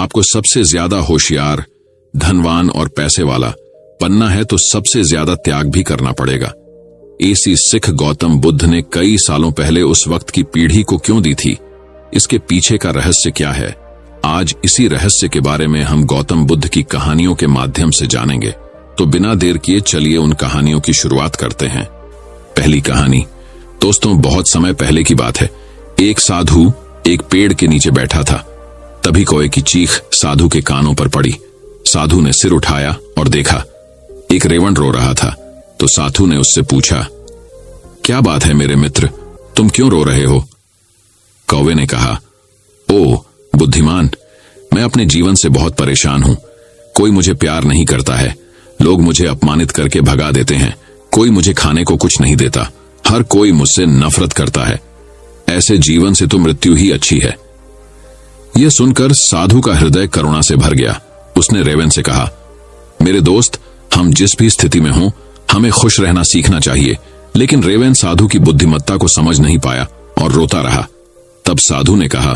आपको सबसे ज्यादा होशियार, धनवान और पैसे वाला बनना है तो सबसे ज्यादा त्याग भी करना पड़ेगा। ऐसी सिख गौतम बुद्ध ने कई सालों पहले उस वक्त की पीढ़ी को क्यों दी थी? इसके पीछे का रहस्य क्या है? आज इसी रहस्य के बारे में हम गौतम बुद्ध की कहानियों के माध्यम से जानेंगे। तो बिना देर किए चलिए उन कहानियों की शुरुआत करते हैं। पहली कहानी दोस्तों बहुत समय पहले की बात है। एक साधु एक पेड़ के नीचे बैठा था। तभी कोए की चीख साधु के कानों पर पड़ी। साधु ने सिर उठाया और देखा एक रेवण रो रहा था। तो साधु ने उससे पूछा, क्या बात है मेरे मित्र, तुम क्यों रो रहे हो? कौवे ने कहा, ओ बुद्धिमान, मैं अपने जीवन से बहुत परेशान हूं। कोई मुझे प्यार नहीं करता है, लोग मुझे अपमानित करके भगा देते हैं, कोई मुझे खाने को कुछ नहीं देता, हर कोई मुझसे नफरत करता है। ऐसे जीवन से तो मृत्यु ही अच्छी है। यह सुनकर साधु का हृदय करुणा से भर गया। उसने रेवन से कहा, मेरे दोस्त, हम जिस भी स्थिति में हों, हमें खुश रहना सीखना चाहिए। लेकिन रेवन साधु की बुद्धिमत्ता को समझ नहीं पाया और रोता रहा। तब साधु ने कहा,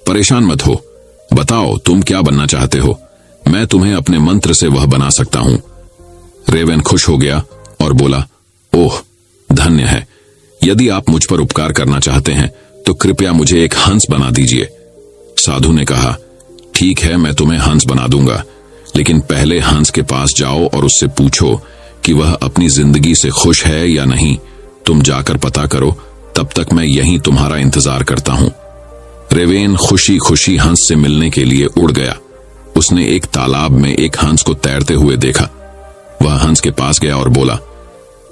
परेशान मत हो, बताओ तुम क्या बनना चाहते हो, मैं तुम्हें अपने मंत्र से वह बना सकता हूं। रेवन खुश हो गया और बोला, ओह धन्य है, यदि आप मुझ पर उपकार करना चाहते हैं तो कृपया मुझे एक हंस बना दीजिए। साधु ने कहा, ठीक है, मैं तुम्हें हंस बना दूंगा, लेकिन पहले हंस के पास जाओ और उससे पूछो कि वह अपनी जिंदगी से खुश है या नहीं। तुम जाकर पता करो, तब तक मैं यहीं तुम्हारा इंतजार करता हूं। रेवेन खुशी खुशी हंस से मिलने के लिए उड़ गया। उसने एक तालाब में एक हंस को तैरते हुए देखा। वह हंस के पास गया और बोला,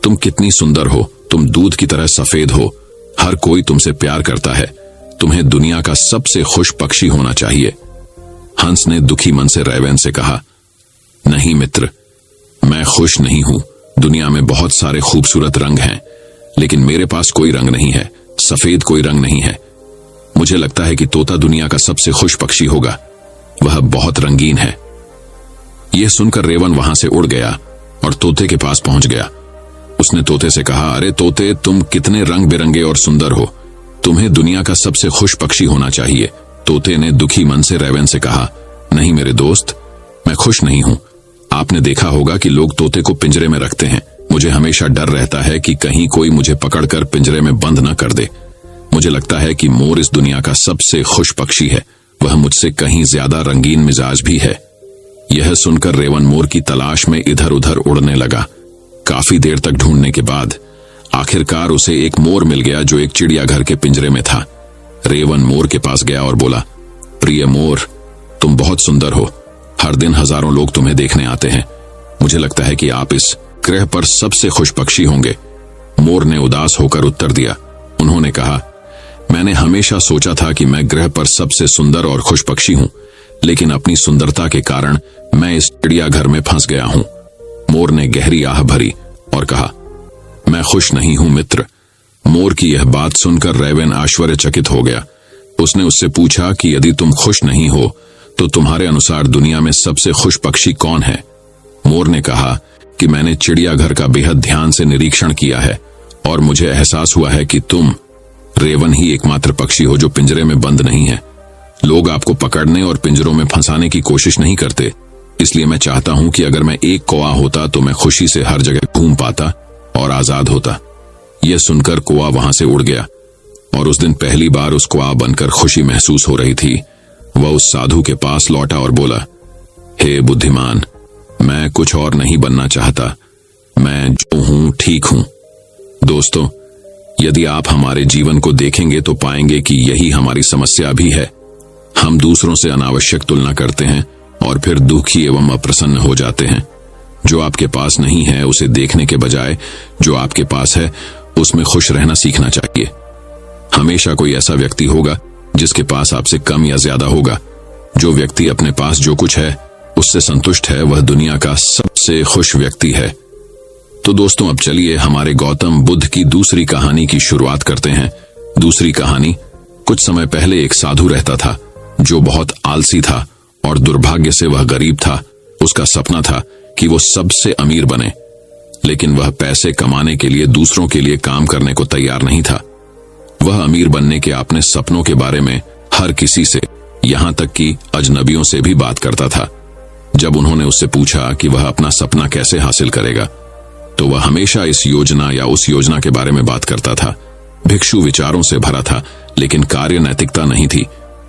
तुम कितनी सुंदर हो, तुम दूध की तरह सफेद हो, हर कोई तुमसे प्यार करता है, तुम्हें दुनिया का सबसे खुश पक्षी होना चाहिए। हंस ने दुखी मन से रेवेन से कहा, नहीं मित्र, मैं खुश नहीं हूं। दुनिया में बहुत सारे खूबसूरत रंग हैं, लेकिन मेरे पास कोई रंग नहीं है, सफेद कोई रंग नहीं है। मुझे लगता है कि तोता दुनिया का सबसे खुश पक्षी होगा, वह बहुत रंगीन है। यह सुनकर रेवन वहां से उड़ गया और तोते के पास पहुंच गया। उसने तोते से कहा, अरे तोते, तुम कितने रंग बिरंगे और सुंदर हो, तुम्हें दुनिया का सबसे खुश पक्षी होना चाहिए। तोते ने दुखी मन से रेवन से कहा, नहीं मेरे दोस्त, मैं खुश नहीं हूं। आपने देखा होगा कि लोग तोते को पिंजरे में रखते हैं। मुझे हमेशा डर रहता है कि कहीं कोई मुझे पकड़कर पिंजरे में बंद न कर दे। मुझे लगता है कि मोर इस दुनिया का सबसे खुश पक्षी है, वह मुझसे कहीं ज्यादा रंगीन मिजाज भी है। यह सुनकर रेवन मोर की तलाश में इधर उधर उड़ने लगा। काफी देर तक ढूंढने के बाद आखिरकार उसे एक मोर मिल गया जो एक चिड़ियाघर के पिंजरे में था। रेवन मोर के पास गया और बोला, प्रिय मोर, तुम बहुत सुंदर हो, हर दिन हजारों लोग तुम्हें देखने आते हैं। मुझे लगता है कि आप इस ग्रह पर सबसे खुश पक्षी होंगे। मोर ने उदास होकर उत्तर दिया। उन्होंने कहा, मैंने हमेशा सोचा था कि मैं ग्रह पर सबसे सुंदर और खुश पक्षी हूं, लेकिन अपनी सुंदरता के कारण मैं इस चिड़ियाघर में फंस गया हूं। मोर ने गहरी आह भरी और कहा, मैं खुश नहीं हूं मित्र। मोर की यह बात सुनकर रेवन आश्चर्यचकित हो गया। उसने उससे पूछा कि यदि तुम खुश नहीं हो तो तुम्हारे अनुसार दुनिया में सबसे खुश पक्षी कौन है? मोर ने कहा कि मैंने चिड़ियाघर का बेहद ध्यान से निरीक्षण किया है और मुझे एहसास हुआ है कि तुम रेवन ही एकमात्र पक्षी हो जो पिंजरे में बंद नहीं है। लोग आपको पकड़ने और पिंजरों में फंसाने की कोशिश नहीं करते, इसलिए मैं चाहता हूं कि अगर मैं एक कौवा होता तो मैं खुशी से हर जगह घूम पाता और आजाद होता। यह सुनकर कौवा वहां से उड़ गया और उस दिन पहली बार उस कौवा बनकर खुशी महसूस हो रही थी। वह उस साधु के पास लौटा और बोला, हे बुद्धिमान, मैं कुछ और नहीं बनना चाहता, मैं जो हूं ठीक हूं। दोस्तों, यदि आप हमारे जीवन को देखेंगे तो पाएंगे कि यही हमारी समस्या भी है। हम दूसरों से अनावश्यक तुलना करते हैं और फिर दुखी एवं अप्रसन्न हो जाते हैं। जो आपके पास नहीं है उसे देखने के बजाय जो आपके पास है उसमें खुश रहना सीखना चाहिए। हमेशा कोई ऐसा व्यक्ति होगा जिसके पास आपसे कम या ज्यादा होगा। जो व्यक्ति अपने पास जो कुछ है उससे संतुष्ट है, वह दुनिया का सबसे खुश व्यक्ति है। तो दोस्तों, अब चलिए हमारे गौतम बुद्ध की दूसरी कहानी की शुरुआत करते हैं। दूसरी कहानी, कुछ समय पहले एक साधु रहता था जो बहुत आलसी था और दुर्भाग्य से वह गरीब था। उसका सपना था कि वो सबसे अमीर बने, लेकिन वह पैसे कमाने के लिए दूसरों के लिए काम करने को तैयार नहीं था। वह अमीर बनने के अपने सपनों के बारे में हर किसी से यहां तक कि अजनबियों से भी बात करता था। जब उन्होंने उससे पूछा कि वह अपना सपना कैसे हासिल करेगा, तो वह हमेशा इस योजना या उस योजना के बारे में बात करता था। भिक्षु विचारों से भरा था, लेकिन कार्य नैतिकता नहीं थी।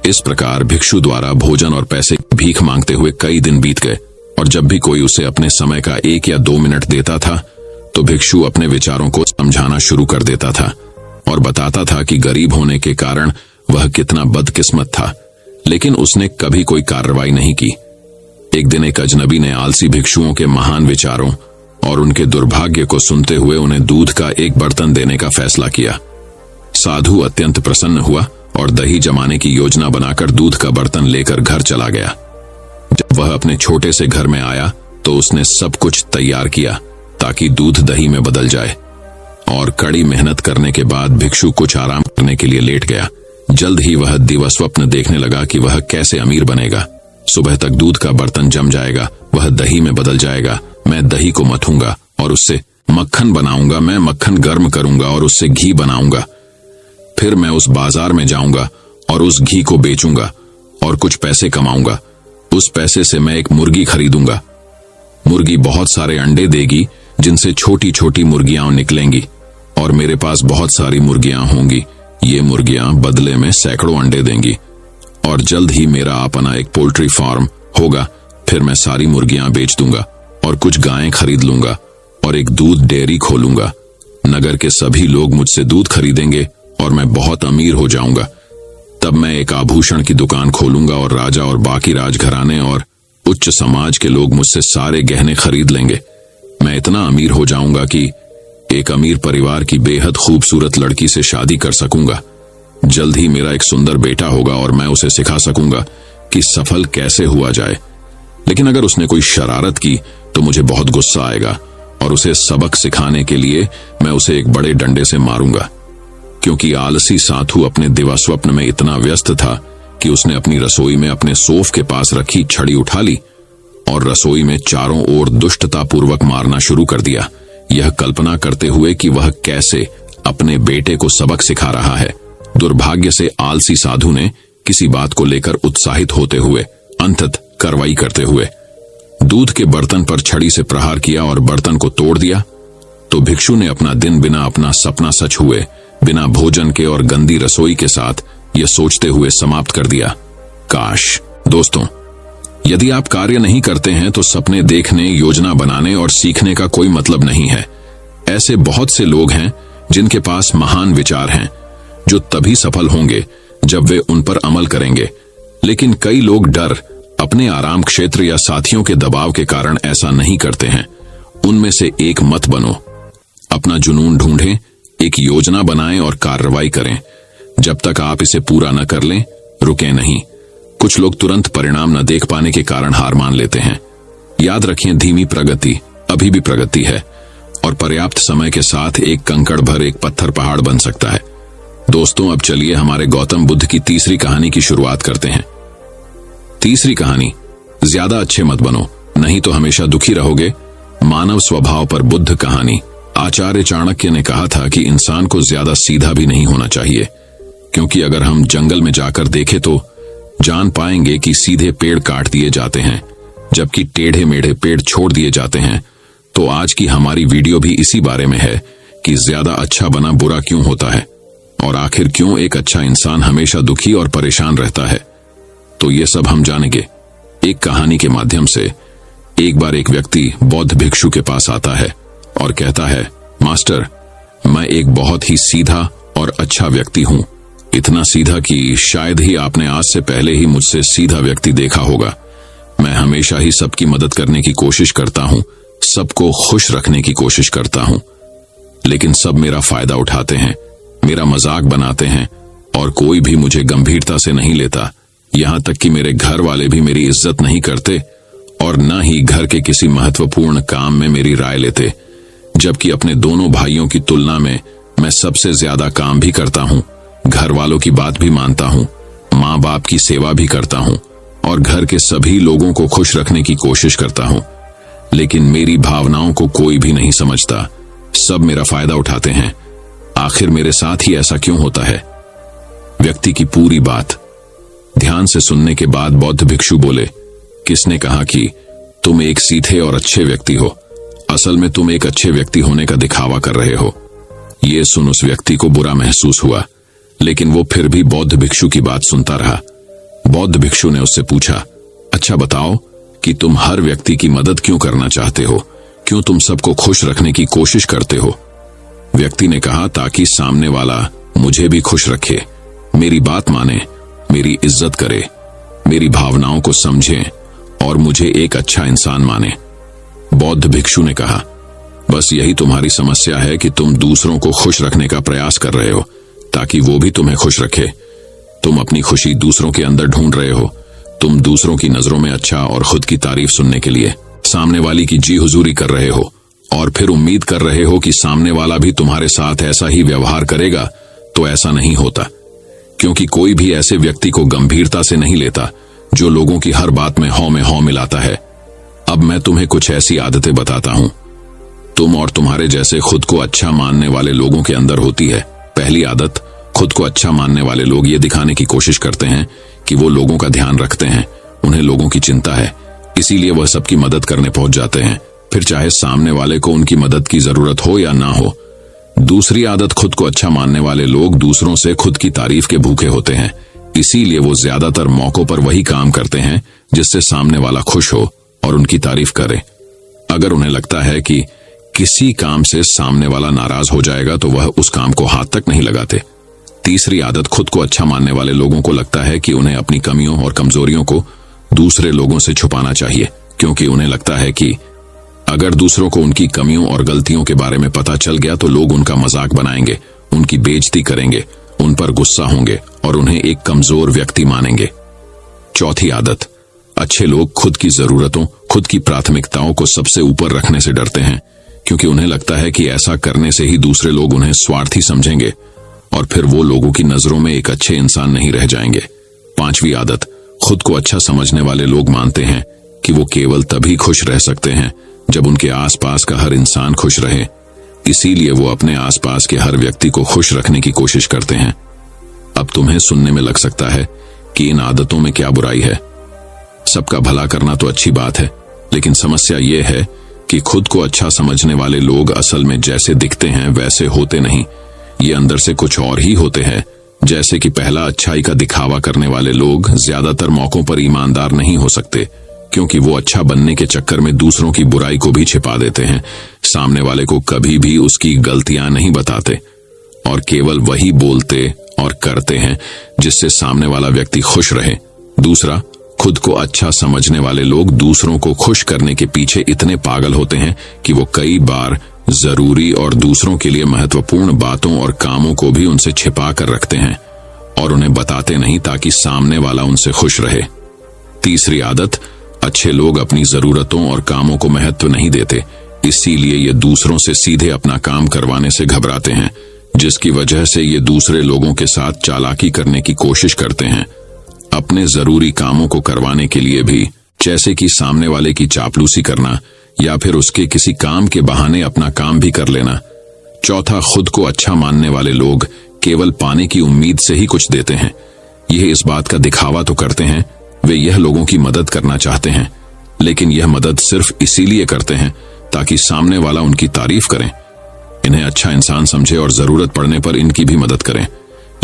इस प्रकार भिक्षु द्वारा भोजन और पैसे की भीख मांगते हुए कई दिन बीत गए, और जब भी कोई उसे अपने समय का 1 या 2 मिनट देता था, तो भिक्षु अपने विचारों को समझाना शुरू कर देता था और बताता था कि गरीब होने के कारण वह कितना बदकिस्मत था। लेकिन उसने कभी कोई कार्रवाई नहीं की। एक दिन एक अजनबी ने आलसी भिक्षुओं के महान विचारों और उनके दुर्भाग्य को सुनते हुए उन्हें दूध का एक बर्तन देने का फैसला किया। साधु अत्यंत प्रसन्न हुआ और दही जमाने की योजना बनाकर दूध का बर्तन लेकर घर चला गया। जब वह अपने छोटे से घर में आया तो उसने सब कुछ तैयार किया ताकि दूध दही में बदल जाए, और कड़ी मेहनत करने के बाद भिक्षु कुछ आराम करने के लिए लेट गया। जल्द ही वह दिवास्वप्न देखने लगा कि वह कैसे अमीर बनेगा। सुबह तक दूध का बर्तन जम जाएगा, वह दही में बदल जाएगा। मैं दही को मथूंगा और उससे मक्खन बनाऊंगा। मैं मक्खन गर्म करूंगा और उससे घी बनाऊंगा। फिर मैं उस बाजार में जाऊंगा और उस घी को बेचूंगा और कुछ पैसे कमाऊंगा। उस पैसे से मैं एक मुर्गी खरीदूंगा। मुर्गी बहुत सारे अंडे देगी, जिनसे छोटी छोटी मुर्गियां निकलेंगी, और मेरे पास बहुत सारी मुर्गियां होंगी। ये मुर्गियां बदले में सैकड़ों अंडे देंगी, और जल्द ही मेरा अपना एक पोल्ट्री फार्म होगा। फिर मैं सारी मुर्गियां बेच दूंगा और कुछ गायें खरीद लूंगा और एक दूध डेयरी खोलूंगा। नगर के सभी लोग मुझसे दूध खरीदेंगे और मैं बहुत अमीर हो जाऊंगा। तब मैं एक आभूषण की दुकान खोलूंगा और राजा और बाकी राजघराने और उच्च समाज के लोग मुझसे सारे गहने खरीद लेंगे। मैं इतना अमीर हो जाऊंगा कि एक अमीर परिवार की बेहद खूबसूरत लड़की से शादी कर सकूंगा। जल्द ही मेरा एक सुंदर बेटा होगा और मैं उसे सिखा सकूंगा कि सफल कैसे हुआ जाए। लेकिन अगर उसने कोई शरारत की तो मुझे बहुत गुस्सा आएगा और उसे सबक सिखाने के लिए मैं उसे एक बड़े डंडे से मारूंगा। क्योंकि आलसी साधु अपने दिवास्वप्न में इतना व्यस्त था कि उसने अपनी रसोई में अपने सोफ के पास रखी छड़ी उठा ली और रसोई में चारों ओर दुष्टतापूर्वक मारना शुरू कर दिया, यह कल्पना करते हुए कि वह कैसे अपने बेटे को सबक सिखा रहा है। दुर्भाग्य से आलसी साधु ने किसी बात को लेकर उत्साहित होते हुए अंततः कार्रवाई करते हुए दूध के बर्तन पर छड़ी से प्रहार किया और बर्तन को तोड़ दिया। तो भिक्षु ने अपना दिन बिना अपना सपना सच हुए, बिना भोजन के और गंदी रसोई के साथ यह सोचते हुए समाप्त कर दिया। काश दोस्तों, यदि आप कार्य नहीं करते हैं तो सपने देखने, योजना बनाने और सीखने का कोई मतलब नहीं है। ऐसे बहुत से लोग हैं जिनके पास महान विचार हैं, जो तभी सफल होंगे जब वे उन पर अमल करेंगे। लेकिन कई लोग डर, अपने आराम क्षेत्र या साथियों के दबाव के कारण ऐसा नहीं करते हैं। उनमें से एक मत बनो। अपना जुनून ढूंढें, एक योजना बनाएं और कार्रवाई करें। जब तक आप इसे पूरा न कर लें, रुकें नहीं। कुछ लोग तुरंत परिणाम न देख पाने के कारण हार मान लेते हैं। याद रखें, धीमी प्रगति अभी भी प्रगति है और पर्याप्त समय के साथ एक कंकड़ भर एक पत्थर पहाड़ बन सकता है। दोस्तों, अब चलिए हमारे गौतम बुद्ध की तीसरी कहानी की शुरुआत करते हैं। तीसरी कहानी, ज्यादा अच्छे मत बनो, नहीं तो हमेशा दुखी रहोगे। मानव स्वभाव पर बुद्ध कहानी। आचार्य चाणक्य ने कहा था कि इंसान को ज्यादा सीधा भी नहीं होना चाहिए, क्योंकि अगर हम जंगल में जाकर देखें तो जान पाएंगे कि सीधे पेड़ काट दिए जाते हैं, जबकि टेढ़े मेढ़े पेड़ छोड़ दिए जाते हैं। तो आज की हमारी वीडियो भी इसी बारे में है कि ज्यादा अच्छा बना बुरा क्यों होता है, और आखिर क्यों एक अच्छा इंसान हमेशा दुखी और परेशान रहता है। तो ये सब हम जानेंगे एक कहानी के माध्यम से। एक बार एक व्यक्ति बौद्ध भिक्षु के पास आता है और कहता है, मास्टर, मैं एक बहुत ही सीधा और अच्छा व्यक्ति हूं। इतना सीधा कि शायद ही आपने आज से पहले ही मुझसे सीधा व्यक्ति देखा होगा। मैं हमेशा ही सबकी मदद करने की कोशिश करता हूं, सबको खुश रखने की कोशिश करता हूं, लेकिन सब मेरा फायदा उठाते हैं, मेरा मजाक बनाते हैं और कोई भी मुझे गंभीरता से नहीं लेता। यहां तक कि मेरे घर वाले भी मेरी इज्जत नहीं करते और न ही घर के किसी महत्वपूर्ण काम में मेरी राय लेते, जबकि अपने दोनों भाइयों की तुलना में मैं सबसे ज्यादा काम भी करता हूं, घर वालों की बात भी मानता हूं, माँ बाप की सेवा भी करता हूं और घर के सभी लोगों को खुश रखने की कोशिश करता हूं। लेकिन मेरी भावनाओं को कोई भी नहीं समझता, सब मेरा फायदा उठाते हैं। आखिर मेरे साथ ही ऐसा क्यों होता है? व्यक्ति की पूरी बात ध्यान से सुनने के बाद बौद्ध भिक्षु बोले, किसने कहा कि तुम एक सीधे और अच्छे व्यक्ति हो? असल में तुम एक अच्छे व्यक्ति होने का दिखावा कर रहे हो। ये सुन उस व्यक्ति को बुरा महसूस हुआ, लेकिन वो फिर भी बौद्ध भिक्षु की बात सुनता रहा। बौद्ध भिक्षु ने उससे पूछा, अच्छा बताओ कि तुम हर व्यक्ति की मदद क्यों करना चाहते हो? क्यों तुम सबको खुश रखने की कोशिश करते हो? व्यक्ति ने कहा, ताकि सामने वाला मुझे भी खुश रखे, मेरी बात माने, मेरी इज्जत करे, मेरी भावनाओं को समझे और मुझे एक अच्छा इंसान माने। बौद्ध भिक्षु ने कहा, बस यही तुम्हारी समस्या है कि तुम दूसरों को खुश रखने का प्रयास कर रहे हो ताकि वो भी तुम्हें खुश रखे। तुम अपनी खुशी दूसरों के अंदर ढूंढ रहे हो। तुम दूसरों की नजरों में अच्छा और खुद की तारीफ सुनने के लिए सामने वाली की जी हुजूरी कर रहे हो और फिर उम्मीद कर रहे हो कि सामने वाला भी तुम्हारे साथ ऐसा ही व्यवहार करेगा। तो ऐसा नहीं होता, क्योंकि कोई भी ऐसे व्यक्ति को गंभीरता से नहीं लेता जो लोगों की हर बात में हौ मिलाता है। अब मैं तुम्हें कुछ ऐसी आदतें बताता हूं, तुम और तुम्हारे जैसे खुद को अच्छा मानने वाले लोगों के अंदर होती है। पहली आदत, खुद को अच्छा मानने वाले लोग ये दिखाने की कोशिश करते हैं कि वो लोगों का ध्यान रखते हैं, उन्हें लोगों की चिंता है, इसीलिए वह सबकी मदद करने पहुंच जाते हैं, फिर चाहे सामने वाले को उनकी मदद की जरूरत हो या ना हो। दूसरी आदत, खुद को अच्छा मानने वाले लोग दूसरों से खुद की तारीफ के भूखे होते हैं, इसीलिए वो ज्यादातर मौकों पर वही काम करते हैं जिससे सामने वाला खुश हो और उनकी तारीफ करे। अगर उन्हें लगता है कि किसी काम से सामने वाला नाराज हो जाएगा तो वह उस काम को हाथ तक नहीं लगाते। तीसरी आदत, खुद को अच्छा मानने वाले लोगों को लगता है कि उन्हें अपनी कमियों और कमजोरियों को दूसरे लोगों से छुपाना चाहिए, क्योंकि उन्हें लगता है कि अगर दूसरों को उनकी कमियों और गलतियों के बारे में पता चल गया तो लोग उनका मजाक बनाएंगे, उनकी बेइज्जती करेंगे, उन पर गुस्सा होंगे और उन्हें एक कमजोर व्यक्ति मानेंगे। चौथी आदत, अच्छे लोग खुद की जरूरतों, खुद की प्राथमिकताओं को सबसे ऊपर रखने से डरते हैं, क्योंकि उन्हें लगता है कि ऐसा करने से ही दूसरे लोग उन्हें स्वार्थी समझेंगे और फिर वो लोगों की नजरों में एक अच्छे इंसान नहीं रह जाएंगे। पांचवी आदत, खुद को अच्छा समझने वाले लोग मानते हैं कि वो केवल तभी खुश रह सकते हैं जब उनके आसपास का हर इंसान खुश रहे, इसीलिए वो अपने आसपास के हर व्यक्ति को खुश रखने की कोशिश करते हैं। अब तुम्हें सुनने में लग सकता है कि इन आदतों में क्या बुराई है। सबका भला करना तो अच्छी बात है, लेकिन समस्या ये है कि खुद को अच्छा समझने वाले लोग असल में जैसे दिखते हैं वैसे होते नहीं, ये अंदर से कुछ और ही होते हैं। जैसे कि पहला, अच्छाई का दिखावा करने वाले लोग ज्यादातर मौकों पर ईमानदार नहीं हो सकते, क्योंकि वो अच्छा बनने के चक्कर में दूसरों की बुराई को भी छिपा देते हैं, सामने वाले को कभी भी उसकी गलतियां नहीं बताते और केवल वही बोलते और करते हैं जिससे सामने वाला व्यक्ति खुश रहे। दूसरा, खुद को अच्छा समझने वाले लोग दूसरों को खुश करने के पीछे इतने पागल होते हैं कि वो कई बार जरूरी और दूसरों के लिए महत्वपूर्ण बातों और कामों को भी उनसे छिपा कर रखते हैं और उन्हें बताते नहीं ताकि सामने वाला उनसे खुश रहे। तीसरी आदत, अच्छे लोग अपनी जरूरतों और कामों को महत्व नहीं देते, इसीलिए ये दूसरों से सीधे अपना काम करवाने से घबराते हैं, जिसकी वजह से ये दूसरे लोगों के साथ चालाकी करने की कोशिश करते हैं, अपने जरूरी कामों को करवाने के लिए भी, जैसे कि सामने वाले की चापलूसी करना या फिर उसके किसी काम के बहाने अपना काम भी कर लेना। चौथा, खुद को अच्छा मानने वाले लोग केवल पाने की उम्मीद से ही कुछ देते हैं। यह इस बात का दिखावा तो करते हैं वे यह लोगों की मदद करना चाहते हैं, लेकिन यह मदद सिर्फ इसीलिए करते हैं ताकि सामने वाला उनकी तारीफ करें, इन्हें अच्छा इंसान समझे और जरूरत पड़ने पर इनकी भी मदद करें।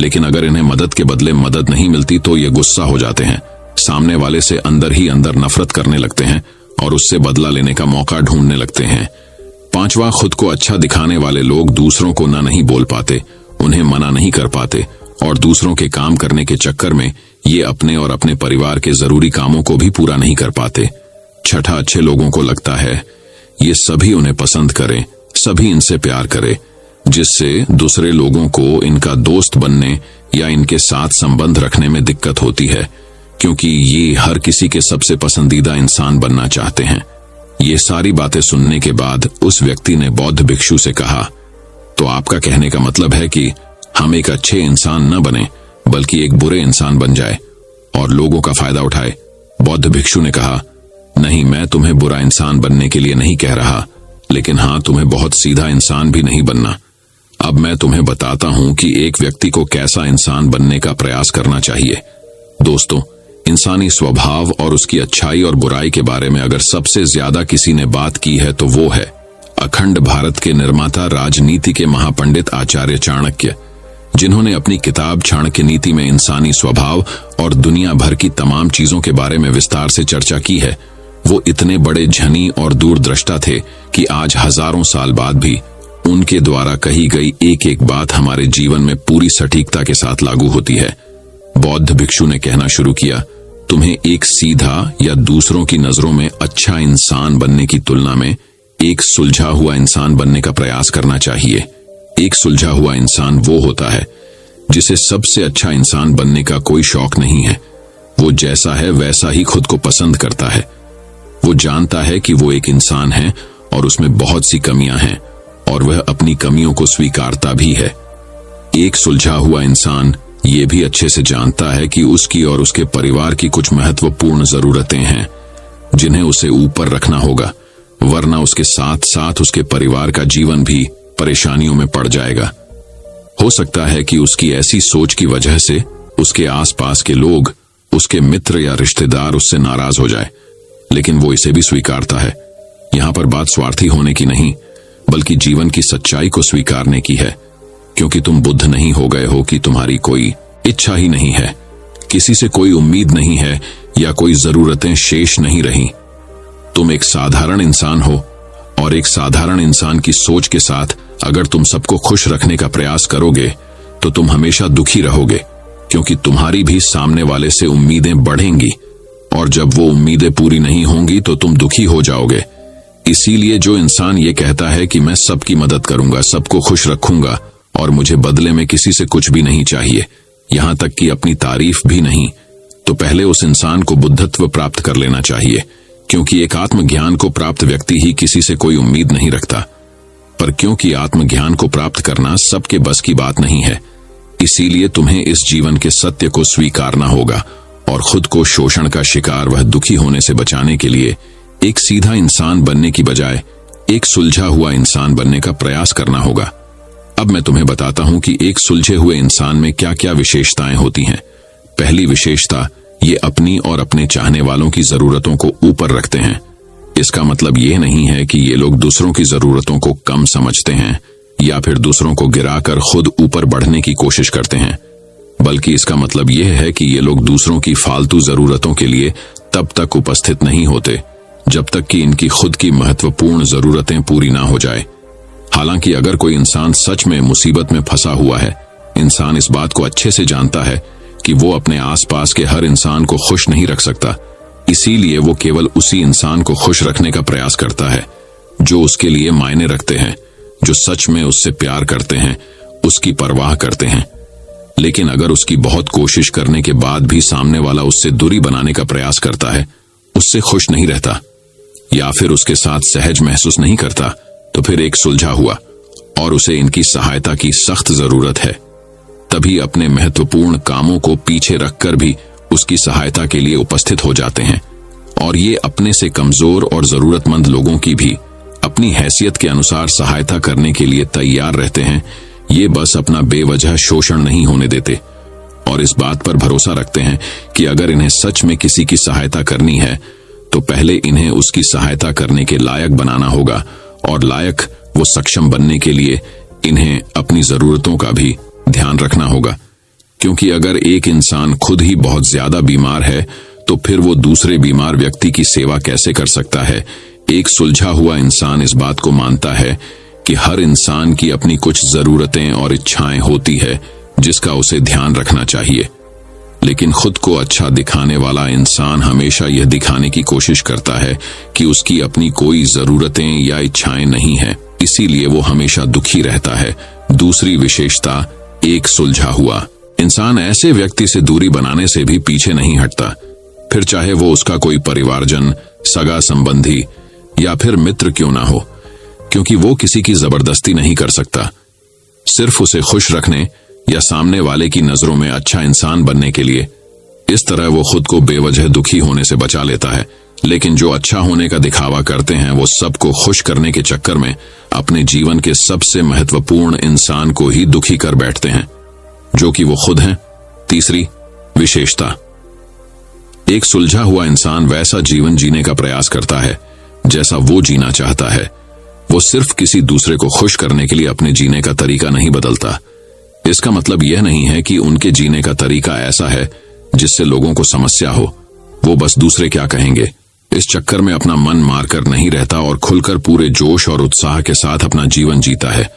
लेकिन अगर इन्हें मदद के बदले मदद नहीं मिलती तो ये गुस्सा हो जाते हैं, सामने वाले से अंदर ही अंदर नफरत करने लगते हैं और उससे बदला लेने का मौका ढूंढने लगते हैं। पांचवा, खुद को अच्छा दिखाने वाले लोग दूसरों को ना नहीं बोल पाते, उन्हें मना नहीं कर पाते और दूसरों के काम करने के चक्कर में ये अपने और अपने परिवार के जरूरी कामों को भी पूरा नहीं कर पाते। छठा, अच्छे लोगों को लगता है ये सभी उन्हें पसंद करें, सभी इनसे प्यार करें, जिससे दूसरे लोगों को इनका दोस्त बनने या इनके साथ संबंध रखने में दिक्कत होती है, क्योंकि ये हर किसी के सबसे पसंदीदा इंसान बनना चाहते हैं। ये सारी बातें सुनने के बाद उस व्यक्ति ने बौद्ध भिक्षु से कहा, तो आपका कहने का मतलब है कि हम एक अच्छे इंसान न बने बल्कि एक बुरे इंसान बन जाए और लोगों का फायदा उठाए। बौद्ध भिक्षु ने कहा, नहीं, मैं तुम्हें बुरा इंसान बनने के लिए नहीं कह रहा, लेकिन हाँ, तुम्हें बहुत सीधा इंसान भी नहीं बनना। अब मैं तुम्हें बताता हूं कि एक व्यक्ति को कैसा इंसान बनने का प्रयास करना चाहिए। दोस्तों, इंसानी स्वभाव और उसकी अच्छाई और बुराई के बारे में अगर सबसे ज्यादा किसी ने बात की है तो वो है अखंड भारत के निर्माता, राजनीति के महापंडित आचार्य चाणक्य, जिन्होंने अपनी किताब चाणक्य नीति में इंसानी स्वभाव और दुनिया भर की तमाम चीजों के बारे में विस्तार से चर्चा की है। वो इतने बड़े झनी और दूरदृष्टा थे कि आज हजारों साल बाद भी उनके द्वारा कही गई एक एक बात हमारे जीवन में पूरी सटीकता के साथ लागू होती है। बौद्ध भिक्षु ने कहना शुरू किया, तुम्हें एक सीधा या दूसरों की नजरों में अच्छा इंसान बनने की तुलना में एक सुलझा हुआ इंसान बनने का प्रयास करना चाहिए। एक सुलझा हुआ इंसान वो होता है जिसे सबसे अच्छा इंसान बनने का कोई शौक नहीं है। वो जैसा है वैसा ही खुद को पसंद करता है। वो जानता है कि वो एक इंसान है और उसमें बहुत सी कमियां हैं और वह अपनी कमियों को स्वीकारता भी है। एक सुलझा हुआ इंसान ये भी अच्छे से जानता है कि उसकी और उसके परिवार की कुछ महत्वपूर्ण जरूरतें हैं जिन्हें उसे ऊपर रखना होगा, वरना उसके साथ साथ उसके परिवार का जीवन भी परेशानियों में पड़ जाएगा। हो सकता है कि उसकी ऐसी सोच की वजह से उसके आसपास के लोग, उसके मित्र या रिश्तेदार उससे नाराज हो जाए, लेकिन वो इसे भी स्वीकारता है। यहां पर बात स्वार्थी होने की नहीं, बल्कि जीवन की सच्चाई को स्वीकारने की है, क्योंकि तुम बुद्ध नहीं हो गए हो कि तुम्हारी कोई इच्छा ही नहीं है, किसी से कोई उम्मीद नहीं है या कोई जरूरतें शेष नहीं रही। तुम एक साधारण इंसान हो और एक साधारण इंसान की सोच के साथ अगर तुम सबको खुश रखने का प्रयास करोगे तो तुम हमेशा दुखी रहोगे, क्योंकि तुम्हारी भी सामने वाले से उम्मीदें बढ़ेंगी और जब वो उम्मीदें पूरी नहीं होंगी तो तुम दुखी हो जाओगे। इसीलिए जो इंसान ये कहता है कि मैं सबकी मदद करूंगा, सबको खुश रखूंगा और मुझे बदले में किसी से कुछ भी नहीं चाहिए, यहां तक कि अपनी तारीफ भी नहीं, तो पहले उस इंसान को बुद्धत्व प्राप्त कर लेना चाहिए, क्योंकि एक आत्मज्ञान को प्राप्त व्यक्ति ही किसी से कोई उम्मीद नहीं रखता। पर क्योंकि आत्मज्ञान को प्राप्त करना सबके बस की बात नहीं है, इसीलिए तुम्हें इस जीवन के सत्य को स्वीकारना होगा और खुद को शोषण का शिकार, वह दुखी होने से बचाने के लिए एक सीधा इंसान बनने की बजाय एक सुलझा हुआ इंसान बनने का प्रयास करना होगा। अब मैं तुम्हें बताता हूं कि एक सुलझे हुए इंसान में क्या क्या विशेषताएं होती हैं। पहली विशेषता, ये अपनी और अपने चाहने वालों की जरूरतों को ऊपर रखते हैं। इसका मतलब यह नहीं है कि ये लोग दूसरों की जरूरतों को कम समझते हैं या फिर दूसरों को गिराकर खुद ऊपर बढ़ने की कोशिश करते हैं, बल्कि इसका मतलब यह है कि ये लोग दूसरों की फालतू जरूरतों के लिए तब तक उपस्थित नहीं होते जब तक कि इनकी खुद की महत्वपूर्ण जरूरतें पूरी ना हो जाए। हालांकि अगर कोई इंसान सच में मुसीबत में फंसा हुआ है, इंसान इस बात को अच्छे से जानता है कि वो अपने आसपास के हर इंसान को खुश नहीं रख सकता, इसीलिए वो केवल उसी इंसान को खुश रखने का प्रयास करता है जो उसके लिए मायने रखते हैं, जो सच में उससे प्यार करते हैं, उसकी परवाह करते हैं। लेकिन अगर उसकी बहुत कोशिश करने के बाद भी सामने वाला उससे दूरी बनाने का प्रयास करता है, उससे खुश नहीं रहता या फिर उसके साथ सहज महसूस नहीं करता, तो फिर एक सुलझा हुआ और उसे इनकी सहायता की सख्त जरूरत है। तभी अपने महत्वपूर्ण कामों को पीछे रखकर भी उसकी सहायता के लिए उपस्थित हो जाते हैं और ये अपने से कमजोर और जरूरतमंद लोगों की भी अपनी हैसियत के अनुसार सहायता करने के लिए तैयार रहते हैं। ये बस अपना बेवजह शोषण नहीं होने देते और इस बात पर भरोसा रखते हैं कि अगर इन्हें सच में किसी की सहायता करनी है तो पहले इन्हें उसकी सहायता करने के लायक बनाना होगा और लायक वो सक्षम बनने के लिए इन्हें अपनी जरूरतों का भी ध्यान रखना होगा, क्योंकि अगर एक इंसान खुद ही बहुत ज्यादा बीमार है तो फिर वो दूसरे बीमार व्यक्ति की सेवा कैसे कर सकता है। एक सुलझा हुआ इंसान इस बात को मानता है कि हर इंसान की अपनी कुछ जरूरतें और इच्छाएं होती है जिसका उसे ध्यान रखना चाहिए, लेकिन खुद को अच्छा दिखाने वाला इंसान हमेशा यह दिखाने की कोशिश करता है कि उसकी अपनी कोई जरूरतें या इच्छाएं नहीं है, इसीलिए वो हमेशा दुखी रहता है। दूसरी विशेषता, एक सुलझा हुआ इंसान ऐसे व्यक्ति से दूरी बनाने से भी पीछे नहीं हटता, फिर चाहे वो उसका कोई परिवारजन, सगा संबंधी या फिर मित्र क्यों ना हो, क्योंकि वो किसी की जबरदस्ती नहीं कर सकता। सिर्फ उसे खुश रखने या सामने वाले की नजरों में अच्छा इंसान बनने के लिए इस तरह वो खुद को बेवजह दुखी होने से बचा लेता है। लेकिन जो अच्छा होने का दिखावा करते हैं वो सबको खुश करने के चक्कर में अपने जीवन के सबसे महत्वपूर्ण इंसान को ही दुखी कर बैठते हैं, जो कि वो खुद हैं। तीसरी विशेषता, एक सुलझा हुआ इंसान वैसा जीवन जीने का प्रयास करता है जैसा वो जीना चाहता है। वो सिर्फ किसी दूसरे को खुश करने के लिए अपने जीने का तरीका नहीं बदलता। इसका मतलब यह नहीं है कि उनके जीने का तरीका ऐसा है जिससे लोगों को समस्या हो। वो बस दूसरे क्या कहेंगे इस चक्कर में अपना मन मारकर नहीं रहता और खुलकर पूरे जोश और उत्साह के साथ अपना जीवन जीता है।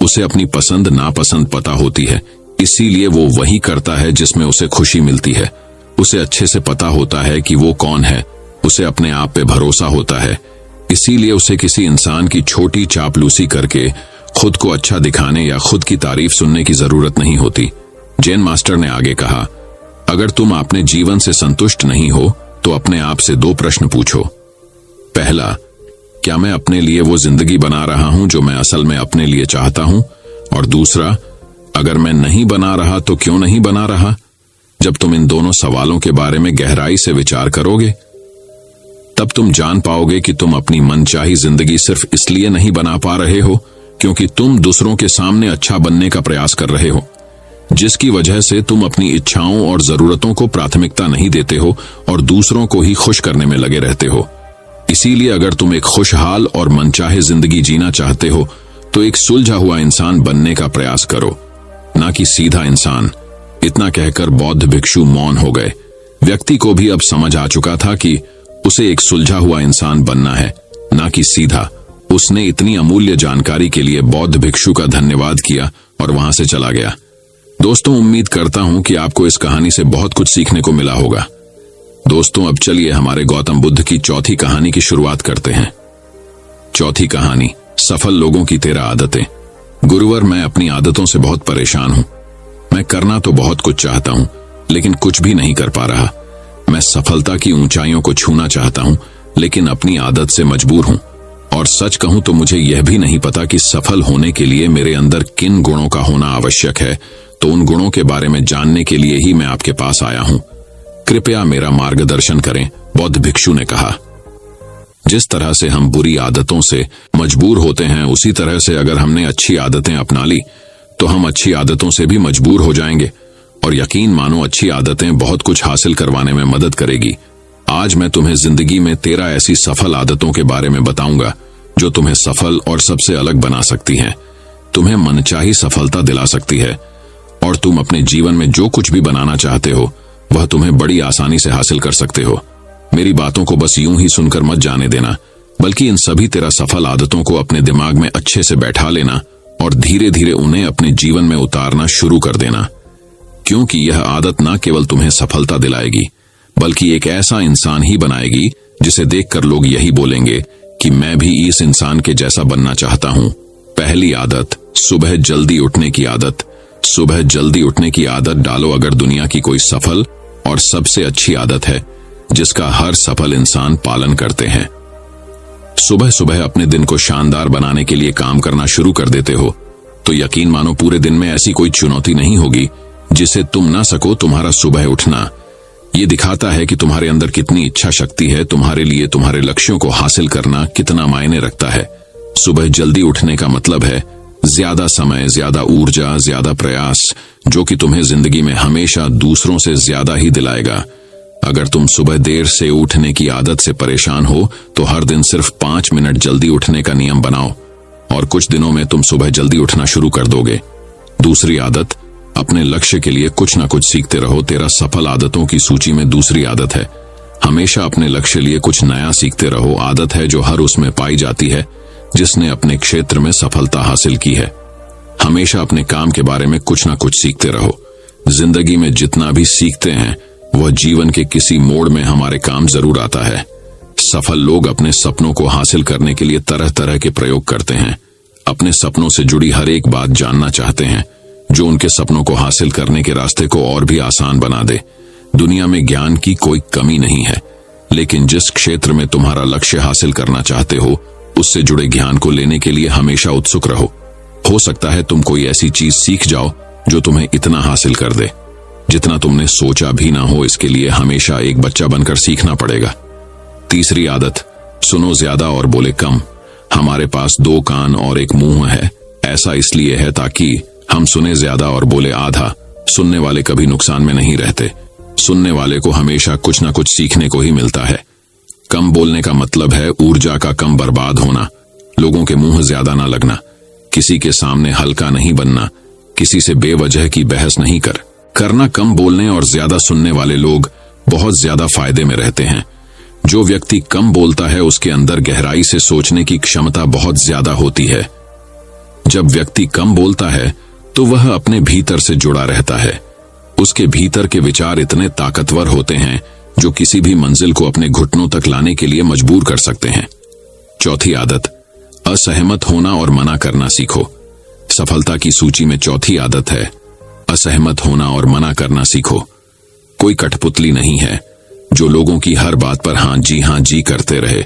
उसे अपनी पसंद नापसंद पता होती है, इसीलिए वो वही करता है जिसमें उसे खुशी मिलती है। उसे अच्छे से पता होता है कि वो कौन है। उसे अपने आप पे भरोसा होता है, इसीलिए उसे किसी इंसान की छोटी चापलूसी करके खुद को अच्छा दिखाने या खुद की तारीफ सुनने की जरूरत नहीं होती। जैन मास्टर ने आगे कहा, अगर तुम अपने जीवन से संतुष्ट नहीं हो तो अपने आप से 2 प्रश्न पूछो। पहला, क्या मैं अपने लिए वो जिंदगी बना रहा हूं जो मैं असल में अपने लिए चाहता हूं? और दूसरा, अगर मैं नहीं बना रहा तो क्यों नहीं बना रहा? जब तुम इन दोनों सवालों के बारे में गहराई से विचार करोगे तब तुम जान पाओगे कि तुम अपनी मनचाही जिंदगी सिर्फ इसलिए नहीं बना पा रहे हो क्योंकि तुम दूसरों के सामने अच्छा बनने का प्रयास कर रहे हो, जिसकी वजह से तुम अपनी इच्छाओं और जरूरतों को प्राथमिकता नहीं देते हो और दूसरों को ही खुश करने में लगे रहते हो। इसीलिए अगर तुम एक खुशहाल और मनचाहे जिंदगी जीना चाहते हो तो एक सुलझा हुआ इंसान बनने का प्रयास करो, ना कि सीधा इंसान। इतना कहकर बौद्ध भिक्षु मौन हो गए। व्यक्ति को भी अब समझ आ चुका था कि उसे एक सुलझा हुआ इंसान बनना है, ना कि सीधा। उसने इतनी अमूल्य जानकारी के लिए बौद्ध भिक्षु का धन्यवाद किया और वहां से चला गया। दोस्तों, उम्मीद करता हूं कि आपको इस कहानी से बहुत कुछ सीखने को मिला होगा। दोस्तों, अब चलिए हमारे गौतम बुद्ध की चौथी कहानी की शुरुआत करते हैं। चौथी कहानी, सफल लोगों की 13 आदतें। गुरुवर, मैं अपनी आदतों से बहुत परेशान हूं। मैं करना तो बहुत कुछ चाहता हूं, लेकिन कुछ भी नहीं कर पा रहा। मैं सफलता की ऊंचाइयों को छूना चाहता हूं, लेकिन अपनी आदत से मजबूर हूं। और सच कहूं तो मुझे यह भी नहीं पता कि सफल होने के लिए मेरे अंदर किन गुणों का होना आवश्यक है। तो उन गुणों के बारे में जानने के लिए ही मैं आपके पास आया हूं। कृपया मेरा मार्गदर्शन करें, बौद्ध भिक्षु ने कहा। जिस तरह से हम बुरी आदतों से मजबूर होते हैं, उसी तरह से अगर हमने अच्छी आदतें अपना ली तो हम अच्छी आदतों से भी मजबूर हो जाएंगे। और यकीन मानो, अच्छी आदतें बहुत कुछ हासिल करवाने में मदद करेगी। आज मैं तुम्हें जिंदगी में 13 ऐसी सफल आदतों के बारे में बताऊंगा जो तुम्हें सफल और सबसे अलग बना सकती हैं, तुम्हें मनचाही सफलता दिला सकती है, और तुम अपने जीवन में जो कुछ भी बनाना चाहते हो वह तुम्हें बड़ी आसानी से हासिल कर सकते हो। मेरी बातों को बस यूं ही सुनकर मत जाने देना, बल्कि इन सभी 13 सफल आदतों को अपने दिमाग में अच्छे से बैठा लेना और धीरे धीरे उन्हें अपने जीवन में उतारना शुरू कर देना। क्योंकि यह आदत न केवल तुम्हें सफलता दिलाएगी, बल्कि एक ऐसा इंसान ही बनाएगी जिसे देखकर लोग यही बोलेंगे कि मैं भी इस इंसान के जैसा बनना चाहता हूं। पहली आदत, सुबह जल्दी उठने की आदत। सुबह जल्दी उठने की आदत डालो अगर दुनिया की कोई सफल और सबसे अच्छी आदत है जिसका हर सफल इंसान पालन करते हैं। सुबह सुबह अपने दिन को शानदार बनाने के लिए काम करना शुरू कर देते हो तो यकीन मानो पूरे दिन में ऐसी कोई चुनौती नहीं होगी जिसे तुम ना सको। तुम्हारा सुबह उठना ये दिखाता है कि तुम्हारे अंदर कितनी इच्छा शक्ति है, तुम्हारे लिए तुम्हारे लक्ष्यों को हासिल करना कितना मायने रखता है। सुबह जल्दी उठने का मतलब है ज्यादा समय, ज्यादा ऊर्जा, ज्यादा प्रयास, जो कि तुम्हें जिंदगी में हमेशा दूसरों से ज्यादा ही दिलाएगा। अगर तुम सुबह देर से उठने की आदत से परेशान हो तो हर दिन सिर्फ 5 मिनट जल्दी उठने का नियम बनाओ और कुछ दिनों में तुम सुबह जल्दी उठना शुरू कर दोगे। दूसरी आदत, अपने लक्ष्य के लिए कुछ ना कुछ सीखते रहो। 13 सफल आदतों की सूची में दूसरी आदत है, हमेशा अपने लक्ष्य लिए कुछ नया सीखते रहो। आदत है जो हर उसमें पाई जाती है जिसने अपने क्षेत्र में सफलता हासिल की है। हमेशा अपने काम के बारे में कुछ ना कुछ सीखते रहो। जिंदगी में जितना भी सीखते हैं वह जीवन के किसी मोड़ में हमारे काम जरूर आता है। सफल लोग अपने सपनों को हासिल करने के लिए तरह तरह के प्रयोग करते हैं। अपने सपनों से जुड़ी हर एक बात जानना चाहते हैं जो उनके सपनों को हासिल करने के रास्ते को और भी आसान बना दे। दुनिया में ज्ञान की कोई कमी नहीं है, लेकिन जिस क्षेत्र में तुम्हारा लक्ष्य हासिल करना चाहते हो उससे जुड़े ज्ञान को लेने के लिए हमेशा उत्सुक रहो। हो सकता है तुम कोई ऐसी चीज सीख जाओ जो तुम्हें इतना हासिल कर दे जितना तुमने सोचा भी ना हो। इसके लिए हमेशा एक बच्चा बनकर सीखना पड़ेगा। तीसरी आदत, सुनो ज्यादा और बोले कम। हमारे पास 2 कान और 1 मुंह है। ऐसा इसलिए है ताकि हम सुने ज्यादा और बोले आधा। सुनने वाले कभी नुकसान में नहीं रहते। सुनने वाले को हमेशा कुछ ना कुछ सीखने को ही मिलता है। कम बोलने का मतलब है ऊर्जा का कम बर्बाद होना, लोगों के मुंह ज्यादा ना लगना, किसी के सामने हल्का नहीं बनना, किसी से बेवजह की बहस नहीं करना। कम बोलने और ज्यादा सुनने वाले लोग बहुत ज्यादा फायदे में रहते हैं। जो व्यक्ति कम बोलता है उसके अंदर गहराई से सोचने की क्षमता बहुत ज्यादा होती है। जब व्यक्ति कम बोलता है तो वह अपने भीतर से जुड़ा रहता है। उसके भीतर के विचार इतने ताकतवर होते हैं जो किसी भी मंजिल को अपने घुटनों तक लाने के लिए मजबूर कर सकते हैं। चौथी आदत, असहमत होना और मना करना सीखो। सफलता की सूची में चौथी आदत है असहमत होना और मना करना सीखो। कोई कठपुतली नहीं है जो लोगों की हर बात पर हाँ जी करते रहे।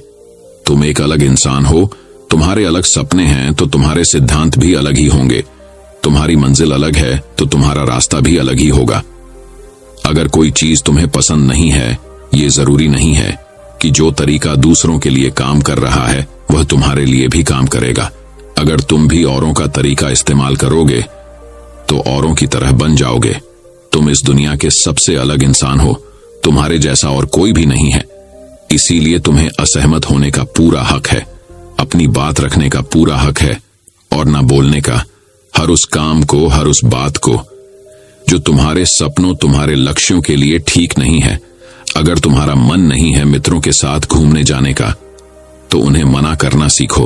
तुम एक अलग इंसान हो, तुम्हारे अलग सपने हैं तो तुम्हारे सिद्धांत भी अलग ही होंगे। तुम्हारी मंजिल अलग है तो तुम्हारा रास्ता भी अलग ही होगा। अगर कोई चीज तुम्हें पसंद नहीं है, ये जरूरी नहीं है कि जो तरीका दूसरों के लिए काम कर रहा है वह तुम्हारे लिए भी काम करेगा। अगर तुम भी औरों का तरीका इस्तेमाल करोगे तो औरों की तरह बन जाओगे। तुम इस दुनिया के सबसे अलग इंसान हो, तुम्हारे जैसा और कोई भी नहीं है। इसीलिए तुम्हें असहमत होने का पूरा हक है, अपनी बात रखने का पूरा हक है और ना बोलने का। हर उस काम को, हर उस बात को जो तुम्हारे सपनों, तुम्हारे लक्ष्यों के लिए ठीक नहीं है। अगर तुम्हारा मन नहीं है मित्रों के साथ घूमने जाने का तो उन्हें मना करना सीखो।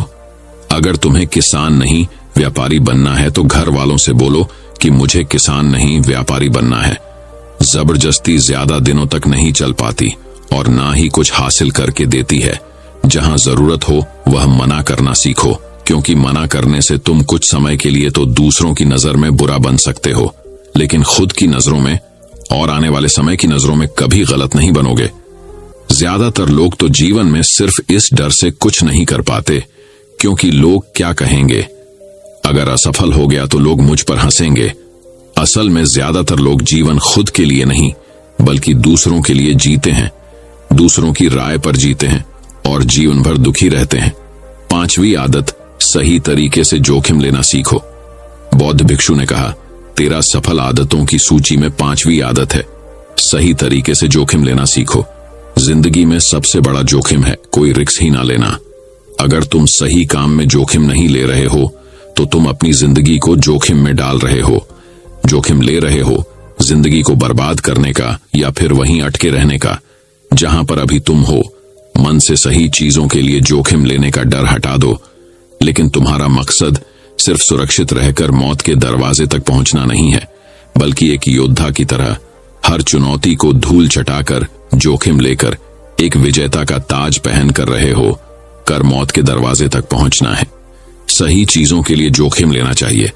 अगर तुम्हें किसान नहीं व्यापारी बनना है तो घर वालों से बोलो कि मुझे किसान नहीं व्यापारी बनना है। जबरदस्ती ज्यादा दिनों तक नहीं चल पाती और ना ही कुछ हासिल करके देती है। जहां जरूरत हो वह मना करना सीखो, क्योंकि मना करने से तुम कुछ समय के लिए तो दूसरों की नजर में बुरा बन सकते हो, लेकिन खुद की नजरों में और आने वाले समय की नजरों में कभी गलत नहीं बनोगे। ज्यादातर लोग तो जीवन में सिर्फ इस डर से कुछ नहीं कर पाते क्योंकि लोग क्या कहेंगे। अगर असफल हो गया तो लोग मुझ पर हंसेंगे। असल में ज्यादातर लोग जीवन खुद के लिए नहीं बल्कि दूसरों के लिए जीते हैं, दूसरों की राय पर जीते हैं और जीवन भर दुखी रहते हैं। पांचवी आदत, सही तरीके से जोखिम लेना सीखो। बौद्ध भिक्षु ने कहा, 13 सफल आदतों की सूची में 5वीं आदत है सही तरीके से जोखिम लेना सीखो। जिंदगी में सबसे बड़ा जोखिम है कोई रिस्क ही ना लेना। अगर तुम सही काम में जोखिम नहीं ले रहे हो तो तुम अपनी जिंदगी को जोखिम में डाल रहे हो। जोखिम ले रहे हो जिंदगी को बर्बाद करने का या फिर वहीं अटके रहने का जहां पर अभी तुम हो। मन से सही चीजों के लिए जोखिम लेने का डर हटा दो, लेकिन तुम्हारा मकसद सिर्फ सुरक्षित रहकर मौत के दरवाजे तक पहुंचना नहीं है, बल्कि एक योद्धा की तरह हर चुनौती को धूल चटाकर जोखिम लेकर एक विजेता का ताज पहन कर रहे हो कर मौत के दरवाजे तक पहुंचना है। सही चीजों के लिए जोखिम लेना चाहिए,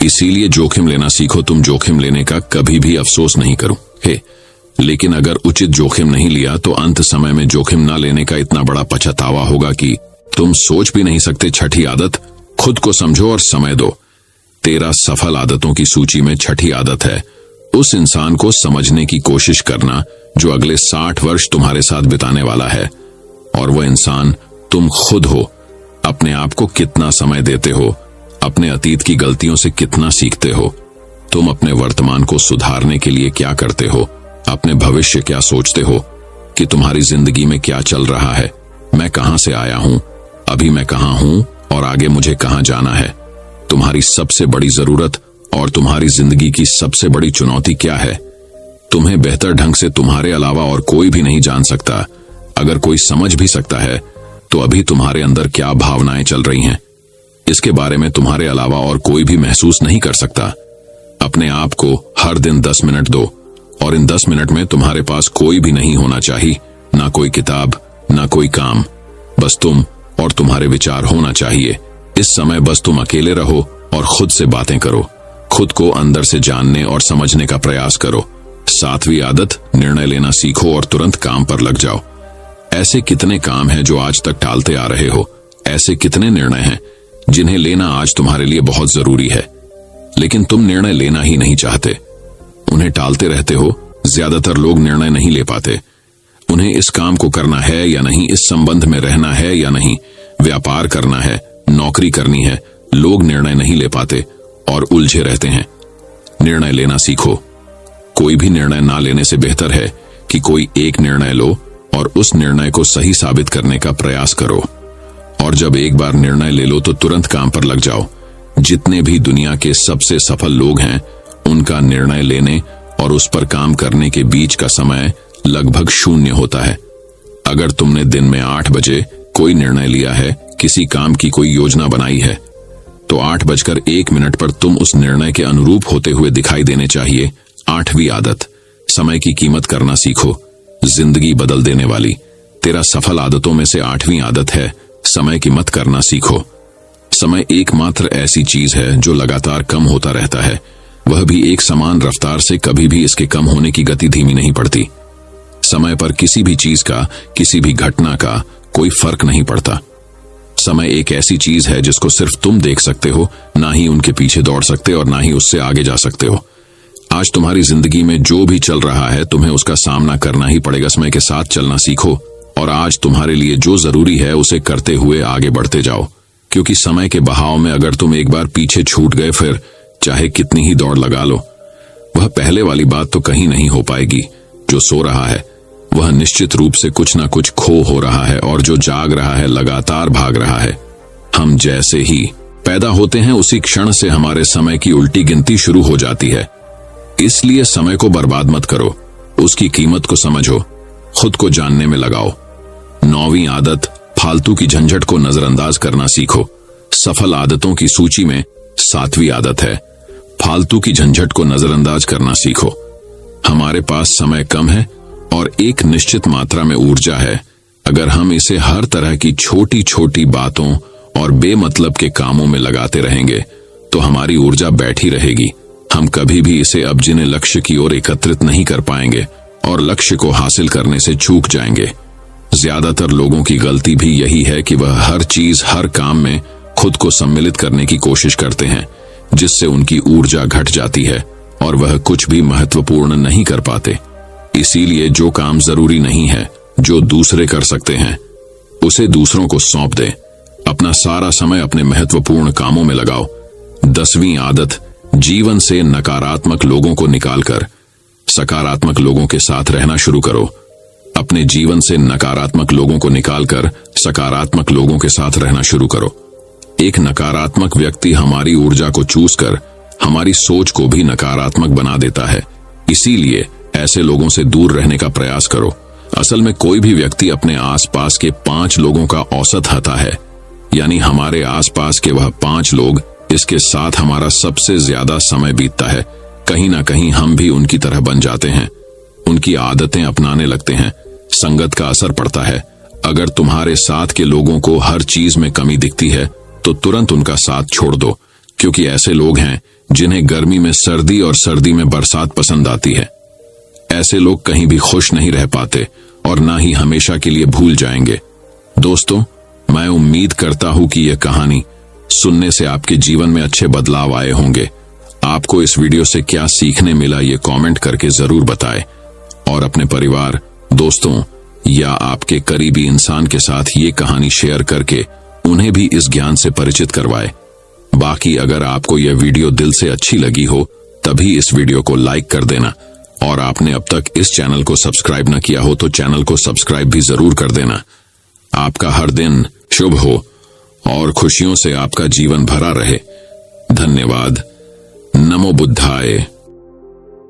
इसीलिए जोखिम लेना सीखो। तुम जोखिम लेने का कभी भी अफसोस नहीं करो लेकिन अगर उचित जोखिम नहीं लिया तो अंत समय में जोखिम ना लेने का इतना बड़ा पछतावा होगा कि तुम सोच भी नहीं सकते। छठी आदत, खुद को समझो और समय दो। 13 सफल आदतों की सूची में छठी आदत है उस इंसान को समझने की कोशिश करना जो अगले 60 वर्ष तुम्हारे साथ बिताने वाला है, और वह इंसान तुम खुद हो। अपने आप को कितना समय देते हो, अपने अतीत की गलतियों से कितना सीखते हो, तुम अपने वर्तमान को सुधारने के लिए क्या करते हो, अपने भविष्य क्या सोचते हो कि तुम्हारी जिंदगी में क्या चल रहा है। मैं कहां से आया हूं, अभी मैं कहां हूं और आगे मुझे कहां जाना है। तुम्हारी सबसे बड़ी जरूरत और तुम्हारी जिंदगी की सबसे बड़ी चुनौती क्या है। तुम्हें बेहतर ढंग से तुम्हारे अलावा और कोई भी नहीं जान सकता। अगर कोई समझ भी सकता है तो अभी तुम्हारे अंदर क्या भावनाएं चल रही हैं, इसके बारे में तुम्हारे अलावा और कोई भी महसूस नहीं कर सकता। अपने आप को हर दिन 10 मिनट दो और इन 10 मिनट में तुम्हारे पास कोई भी नहीं होना चाहिए, ना कोई किताब, ना कोई काम, बस तुम और तुम्हारे विचार होना चाहिए। इस समय बस तुम अकेले रहो और खुद से बातें करो, खुद को अंदर से जानने और समझने का प्रयास करो। 7वीं आदत, निर्णय लेना सीखो और तुरंत काम पर लग जाओ। ऐसे कितने काम हैं जो आज तक टालते आ रहे हो, ऐसे कितने निर्णय हैं जिन्हें लेना आज तुम्हारे लिए बहुत जरूरी है, लेकिन तुम निर्णय लेना ही नहीं चाहते, उन्हें टालते रहते हो। ज्यादातर लोग निर्णय नहीं ले पाते। उन्हें इस काम को करना है या नहीं, इस संबंध में रहना है या नहीं, व्यापार करना है, नौकरी करनी है। लोग निर्णय नहीं ले पाते और उलझे रहते हैं। निर्णय लेना सीखो। कोई भी निर्णय ना लेने से बेहतर है कि कोई एक निर्णय लो और उस निर्णय को सही साबित करने का प्रयास करो। और जब एक बार निर्णय ले लो तो तुरंत काम पर लग जाओ। जितने भी दुनिया के सबसे सफल लोग हैं, उनका निर्णय लेने और उस पर काम करने के बीच का समय लगभग 0 होता है। अगर तुमने दिन में 8 बजे कोई निर्णय लिया है, किसी काम की कोई योजना बनाई है, तो 8:01 पर तुम उस निर्णय के अनुरूप होते हुए दिखाई देने चाहिए। 8वीं आदत, समय की कीमत करना सीखो। जिंदगी बदल देने वाली 13 सफल आदतों में से 8वीं आदत है, समय की मत करना सीखो। समय एकमात्र ऐसी चीज है जो लगातार कम होता रहता है, वह भी एक समान रफ्तार से। कभी भी इसके कम होने की गति धीमी नहीं पड़ती। समय पर किसी भी चीज का, किसी भी घटना का कोई फर्क नहीं पड़ता। समय एक ऐसी चीज है जिसको सिर्फ तुम देख सकते हो, ना ही उनके पीछे दौड़ सकते और ना ही उससे आगे जा सकते हो। आज तुम्हारी जिंदगी में जो भी चल रहा है, तुम्हें उसका सामना करना ही पड़ेगा। समय के साथ चलना सीखो और आज तुम्हारे लिए जो जरूरी है उसे करते हुए आगे बढ़ते जाओ, क्योंकि समय के बहाव में अगर तुम एक बार पीछे छूट गए, फिर चाहे कितनी ही दौड़ लगा लो, वह पहले वाली बात तो कहीं नहीं हो पाएगी। जो सो रहा है वह निश्चित रूप से कुछ ना कुछ खो हो रहा है, और जो जाग रहा है लगातार भाग रहा है। हम जैसे ही पैदा होते हैं, उसी क्षण से हमारे समय की उल्टी गिनती शुरू हो जाती है। इसलिए समय को बर्बाद मत करो, उसकी कीमत को समझो, खुद को जानने में लगाओ। 9वीं आदत, फालतू की झंझट को नजरअंदाज करना सीखो। सफल आदतों की सूची में 7वीं आदत है, फालतू की झंझट को नजरअंदाज करना सीखो। हमारे पास समय कम है और एक निश्चित मात्रा में ऊर्जा है। अगर हम इसे हर तरह की छोटी छोटी बातों और बेमतलब के कामों में लगाते रहेंगे तो हमारी ऊर्जा बैठी रहेगी। हम कभी भी इसे अपने लक्ष्य की ओर एकत्रित नहीं कर पाएंगे और लक्ष्य को हासिल करने से चूक जाएंगे। ज्यादातर लोगों की गलती भी यही है कि वह हर चीज, हर काम में खुद को सम्मिलित करने की कोशिश करते हैं, जिससे उनकी ऊर्जा घट जाती है और वह कुछ भी महत्वपूर्ण नहीं कर पाते। इसीलिए जो काम जरूरी नहीं है, जो दूसरे कर सकते हैं, उसे दूसरों को सौंप दें। अपना सारा समय अपने महत्वपूर्ण कामों में लगाओ। 10वीं आदत, जीवन से नकारात्मक लोगों को निकालकर सकारात्मक लोगों के साथ रहना शुरू करो। अपने जीवन से नकारात्मक लोगों को निकालकर सकारात्मक लोगों के साथ रहना शुरू करो। एक नकारात्मक व्यक्ति हमारी ऊर्जा को चूस कर हमारी सोच को भी नकारात्मक बना देता है। इसीलिए ऐसे लोगों से दूर रहने का प्रयास करो। असल में कोई भी व्यक्ति अपने आसपास के 5 लोगों का औसत होता है, यानी हमारे आसपास के वह 5 लोग, इसके साथ हमारा सबसे ज्यादा समय बीतता है। कहीं ना कहीं हम भी उनकी तरह बन जाते हैं, उनकी आदतें अपनाने लगते हैं। संगत का असर पड़ता है। अगर तुम्हारे साथ के लोगों को हर चीज में कमी दिखती है तो तुरंत उनका साथ छोड़ दो, क्योंकि ऐसे लोग हैं जिन्हें गर्मी में सर्दी और सर्दी में बरसात पसंद आती है। ऐसे लोग कहीं भी खुश नहीं रह पाते और ना ही हमेशा के लिए भूल जाएंगे। दोस्तों, मैं उम्मीद करता हूं कि यह कहानी सुनने से आपके जीवन में अच्छे बदलाव आए होंगे। आपको इस वीडियो से क्या सीखने मिला, ये कमेंट करके जरूर बताएं और अपने परिवार, दोस्तों या आपके करीबी इंसान के साथ ये कहानी शेयर करके उन्हें भी इस ज्ञान से परिचित करवाएं। बाकी अगर आपको यह वीडियो दिल से अच्छी लगी हो तभी इस वीडियो को लाइक कर देना, और आपने अब तक इस चैनल को सब्सक्राइब न किया हो तो चैनल को सब्सक्राइब भी जरूर कर देना। आपका हर दिन शुभ हो और खुशियों से आपका जीवन भरा रहे। धन्यवाद। नमो बुद्धाय।